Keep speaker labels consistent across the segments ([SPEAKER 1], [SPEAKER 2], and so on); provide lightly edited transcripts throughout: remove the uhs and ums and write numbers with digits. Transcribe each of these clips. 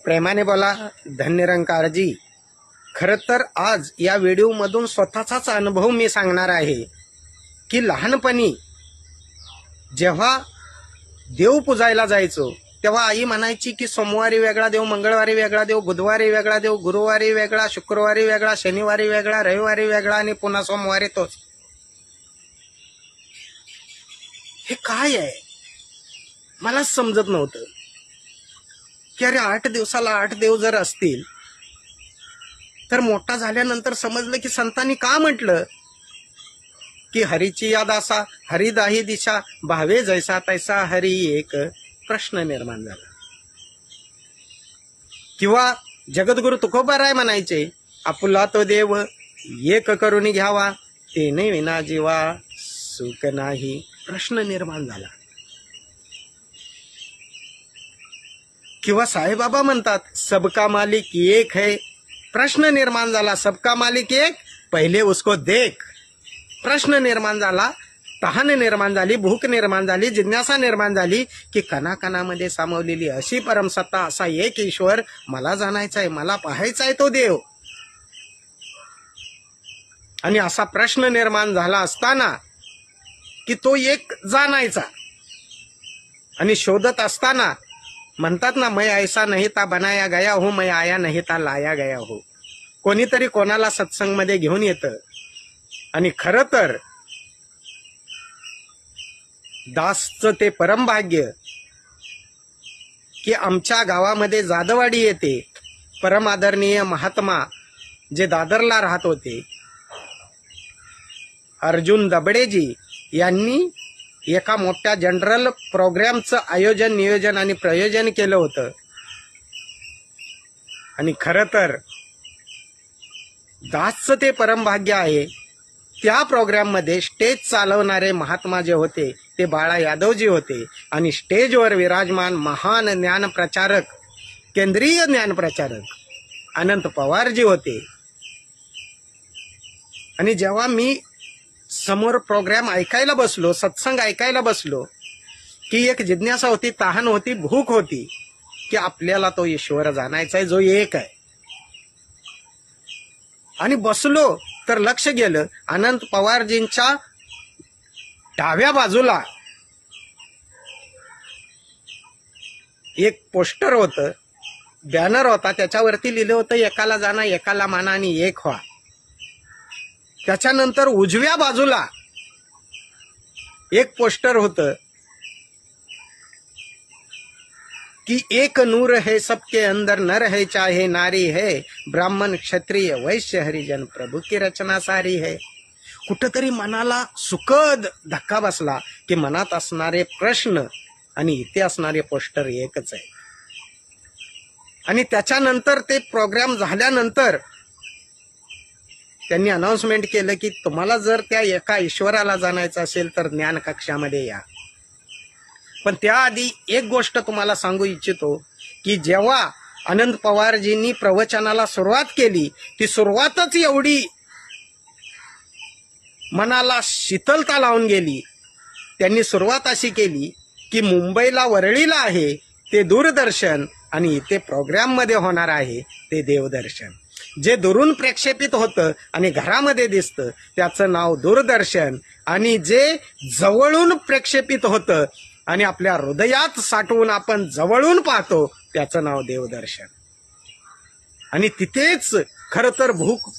[SPEAKER 1] प्रेमाने बोला धन्यरंकारजी। खरं तर आज या व्हिडिओमधून स्वतःचाच अनुभव मी सांगणार आहे की लहानपणी जेव्हा देव पूजायला जायचो तेव्हा आई म्हणायची की सोमवारी वेगळा देव, मंगळवारी वेगळा देव, बुधवारी वेगळा देव, गुरुवारी वेगळा, शुक्रवारी वेगळा, शनिवारी वेगळा, रविवारी वेगळा आणि पुन्हा सोमवारी तोच। हे काय आहे मला समजत नव्हतं की अरे 8 दिवसाला 8 देव जर असतील तर मोठा झाल्यानंतर समजलं की संतांनी का म्हटलं की हरीची या दासा हरिदाही दिशा भावे जैसा तैसा हरी एक। प्रश्न निर्माण झाला। किंवा जगद्गुरु तुकोबाराय म्हणायचे आपुला तो देव एक करून घ्यावा तेने विना जीवा सुख नाही। प्रश्न निर्माण झाला। किंवा साईबाबा म्हणतात सबका मालिक एक है। प्रश्न निर्माण झाला सबका मालिक एक पहिले उसको देख। प्रश्न निर्माण झाला, तहान निर्माण झाली, भूक निर्माण झाली, जिज्ञासा निर्माण झाली की कणाकणामध्ये सामावलेली अशी परमसत्ता असा एक ईश्वर मला जाणायचा आहे, मला पाहायचा आहे तो देव। आणि असा प्रश्न निर्माण झाला असताना की तो एक जाणायचा आणि शोधत असताना म्हणतात ना मैं ऐसा नहीं था बनाया गया हो, मैं आया नहीं था लाया गया हो। कोणीतरी कोणाला सत्संग मध्ये घेऊन येतं आणि खरं तर दासचं ते परमभाग्य की आमच्या गावामध्ये जादवाडी येते परम आदरणीय महात्मा जे दादरला राहत होते अर्जुन दबडेजी यांनी एका मोठ्या जनरल प्रोग्रामचं आयोजन नियोजन आणि प्रयोजन केलं होतं। आणि खरं तर दासचं ते परमभाग्य आहे। त्या प्रोग्राम मध्ये स्टेज चालवणारे महात्मा जे होते ते बाळा यादवजी होते आणि स्टेजवर विराजमान महान ज्ञान प्रचारक केंद्रीय ज्ञान प्रचारक अनंत पवारजी होते। आणि जेव्हा मी समोर प्रोग्राम ऐकायला बसलो, सत्संग ऐकायला बसलो की एक जिज्ञासा होती, तहान होती, भूक होती की आपल्याला तो ईश्वर जाणायचा आहे जो एक आहे। आणि बसलो तर लक्ष गेलं अनंत पवारजींच्या डाव्या बाजूला एक पोस्टर होतं, बॅनर होता, त्याच्यावरती लिहिलं होतं एकाला जाणा एकाला माना आणि एक व्हा। त्याच्यानंतर उजव्या बाजूला एक पोस्टर होतं कि एक नूर है सबके अंदर नर है चाहे नारी है ब्राह्मण क्षत्रिय वैश्य हरिजन प्रभू की रचना सारी है। कुठंतरी मनाला सुखद धक्का बसला की मनात असणारे प्रश्न आणि इथे असणारे पोस्टर एकच आहे। आणि त्याच्यानंतर ते प्रोग्राम झाल्यानंतर त्यांनी अनाउन्समेंट केलं की तुम्हाला जर त्या एका ईश्वराला जाणायचं असेल तर ज्ञान कक्षामध्ये या। पण त्याआधी एक गोष्ट तुम्हाला सांगू इच्छितो की जेव्हा अनंत पवारजींनी प्रवचनाला सुरुवात केली ती सुरुवातच एवढी मनाला शीतलता लावून गेली। त्यांनी सुरुवात अशी केली की मुंबईला वरळीला आहे ते दूरदर्शन आणि इथे प्रोग्राम मध्ये होणार आहे ते देवदर्शन। जे दुरून प्रक्षेपित होतं आणि घरामध्ये दिसतं त्याचं नाव दूरदर्शन आणि जे जवळून प्रक्षेपित होतं आणि आपल्या हृदयात साठवून आपण जवळून पाहतो त्याचं नाव देवदर्शन। आणि तिथेच खरं तर भूक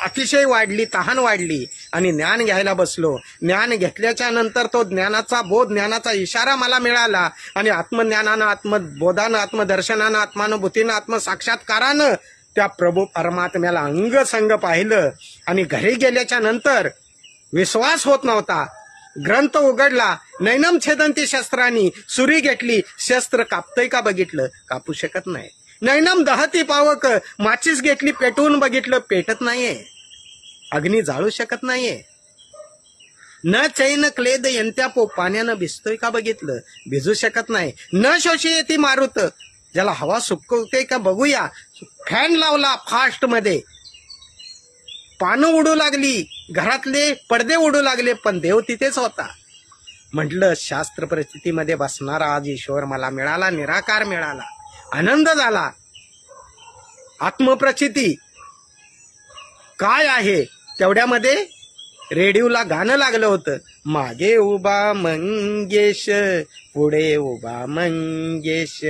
[SPEAKER 1] अतिशय वाढली, तहान वाढली आणि ज्ञान घ्यायला बसलो। ज्ञान घेतल्याच्या नंतर तो ज्ञानाचा बोध, ज्ञानाचा इशारा मला मिळाला आणि आत्मज्ञानानं, आत्मबोधानं, आत्मदर्शनानं, आत्मानुभूतीनं, आत्मसाक्षात्कारानं त्या प्रभू परमात्म्याला अंगसंग पाहिलं। आणि घरी गेल्याच्या नंतर विश्वास होत नव्हता। ग्रंथ उघडला, नैनम छेदंती शस्त्रांनी, सुरी घेतली, शस्त्र कापतय का बघितलं, कापू शकत नाही। नैनम दहती पावक, माचीस घेतली, पेटवून बघितलं, पेटत नाहीये, अग्नी जाळू शकत नाहीये। न चैन क्लेद यंत्या पो, पाण्यानं भिजतोय का बघितलं, भिजू शकत नाही। न शोषी येती मारुत, ज्याला हवा सुकवते का बघूया, फॅन लावला फास्ट मध्ये, पानं उडू लागली, घरातले पडदे उडू लागले, पण देव तिथेच होता। म्हटलं शास्त्र परिस्थितीमध्ये बसणारा आज ईश्वर मला मिळाला, निराकार मिळाला, आनंद झाला। आत्मप्रचिती काय आहे तेवढ्यामध्ये रेडिओला गाणं लागलं होतं, मागे उभा मंगेश पुढे उभा मंगेश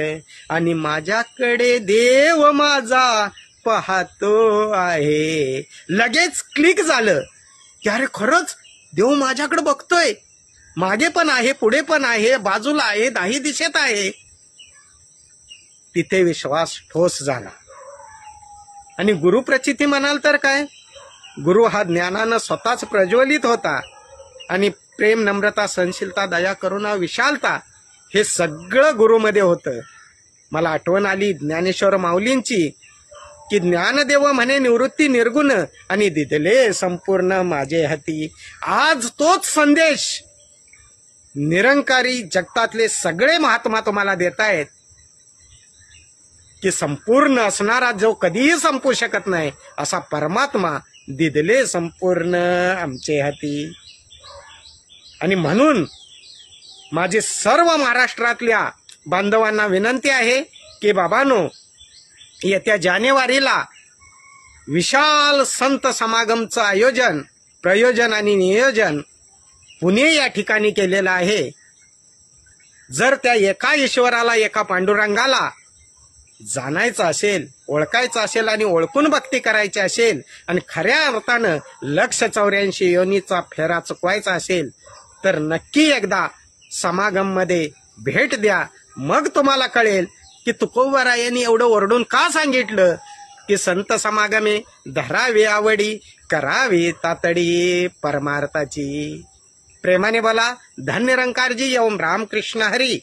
[SPEAKER 1] आणि माझ्याकडे देव माझा पाहतो आहे. लगेच क्लिक झालं की अरे खरंच देव माझ्याकडे बघतोय, मागे पण आहे पुढे पण आहे बाजूला आहे दाही दिशेत आहे. तिथे विश्वास ठोस झाला. आणि गुरुप्रचिती म्हणाल तर काय, गुरु हा ज्ञानानं स्वतःच प्रज्वलित होता आणि प्रेम नम्रता सहनशीलता दया करुणा विशालता हे सगळं गुरुमध्ये होतं. मला आठवण आली ज्ञानेश्वर माऊलींची की ज्ञानदेव म्हणे निवृत्ती निर्गुण आणि दिदले संपूर्ण माझे हाती. आज तोच संदेश निरंकारी जगतातले सगळे महात्मा तुम्हाला देतायत की संपूर्ण असणारा जो कधीही संपू शकत नाही असा परमात्मा दिदले संपूर्ण आमचे हाती. आणि म्हणून माझे सर्व महाराष्ट्रातल्या बांधवांना विनंती आहे की बाबांनो, येत्या जानेवारीला विशाल संत समागमचं आयोजन प्रयोजन आणि नियोजन पुणे या ठिकाणी केलेलं आहे. जर त्या एका ईश्वराला एका पांडुरंगाला जाणायचं असेल, ओळखायचं असेल आणि ओळखून भक्ती करायची असेल आणि खऱ्या अर्थानं 184 योनीचा फेरा चुकवायचा असेल तर नक्की एकदा समागम मध्ये भेट द्या. मग तुम्हाला कळेल की तुकोबरायांनी एवढं ओरडून का सांगितलं की संत समागमे धरावी आवडी करावी तातडी परमार्थाची. प्रेमाने बोला धन्य निरंकारजी. ओम रामकृष्ण हरी.